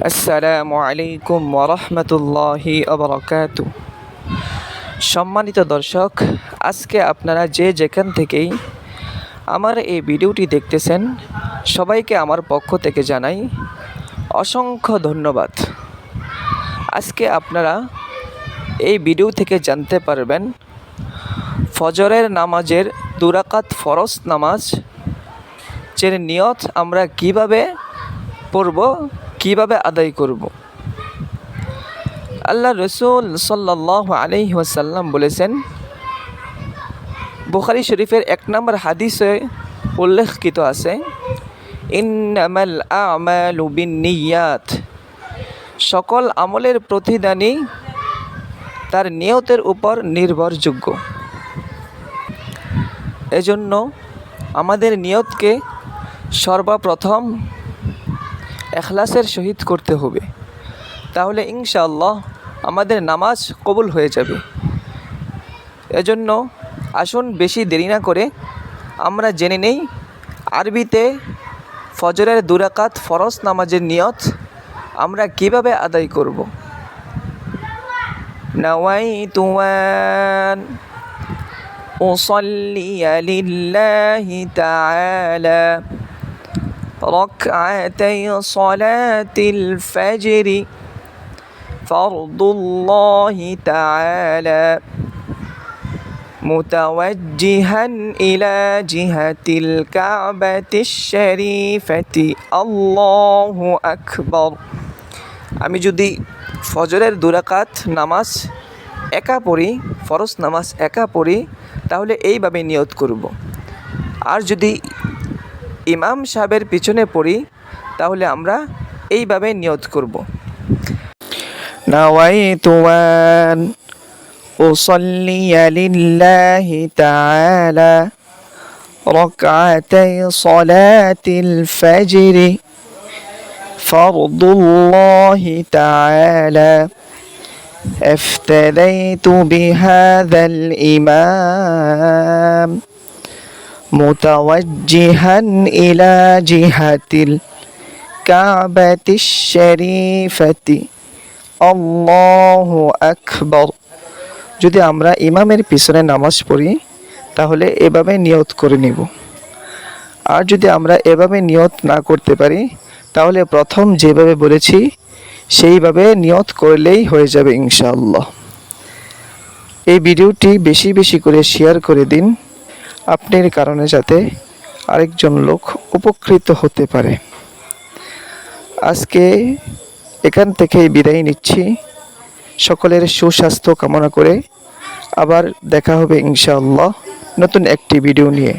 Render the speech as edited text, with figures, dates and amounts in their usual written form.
আসসালামু আলাইকুম ওয়া রাহমাতুল্লাহি ওয়া বারাকাতুহু। সম্মানিত দর্শক, আজকে আপনারা যে যেখান থেকেই আমার এই ভিডিওটি দেখতেছেন, সবাইকে আমার পক্ষ থেকে জানাই অসংখ্য ধন্যবাদ। আজকে আপনারা এই ভিডিও থেকে জানতে পারবেন ফজরের নামাজের 2 রাকাত ফরজ নামাজ এর নিয়ত আমরা কিভাবে পড়ব, কিভাবে আদায় করব। আল্লাহ রসুল সাল্লাল্লাহু আলাইহি ওয়াসাল্লাম বলেছেন, বুখারী শরীফের 1 নম্বর হাদিসে উল্লেখিত আছে, ইন্নামাল আমালু বিন্নিয়াত, সকল আমলের প্রতিদানই তার নিয়তের উপর নির্ভরযোগ্য। এজন্য আমাদের নিয়তকে সর্বপ্রথম ইখলাসের সহিত করতে হবে, তাহলে ইনশাআল্লাহ আমাদের নামাজ কবুল হয়ে যাবে। এজন্য আসুন বেশি দেরি না করে আমরা জেনে নেই আরবিতে ফজরের 2 রাকাত ফরজ নামাজের নিয়ত আমরা কিভাবে আদায় করব। নাওয়াইতু আন উসাল্লিয়া লিল্লাহি তাআলা রাকআতাই সালাতিল ফাজরি ফরদুল্লাহি তাআলা মুতাওয়াজ্জিহান ইলা জিহাতিল কাবাতিশ শরীফাতি আল্লাহু আকবার। আমি যদি ফজরের 2 রাকাত নামাজ একা পড়ি, ফরজ নামাজ একা পড়ি, তাহলে এইভাবে নিয়ত করব। আর যদি ইমাম সাহেবের পিছনে পড়ি, তাহলে আমরা এইভাবে নিয়ত করব। নাওয়াইতু আন উসাল্লিয়া লিল্লাহি তাআলা রাকআতাই সালাতিল ফাজরি ফরদুল্লাহি তাআলা افتديت بهذا الإمام متوجها إلى جهة الكعبة الشريفة আল্লাহু আকবার। যদি আমরা ইমামের পিছনে নামাজ পড়ি, তাহলে এভাবে নিয়ত করে নিব। আর যদি আমরা এভাবে নিয়ত না করতে পারি, তাহলে প্রথম যেভাবে বলেছি সেইভাবে নিয়ত করলেই হয়ে যাবে ইনশাআল্লাহ। এই ভিডিওটি বেশি বেশি করে শেয়ার করে দিন, আপনার কারণে যাতে আরেকজন লোক উপকৃত হতে পারে। আজকে এখান থেকে বিদায় নিচ্ছি, সকলের সুস্বাস্থ্য কামনা করে। আবার দেখা হবে ইনশাআল্লাহ নতুন একটি ভিডিও নিয়ে।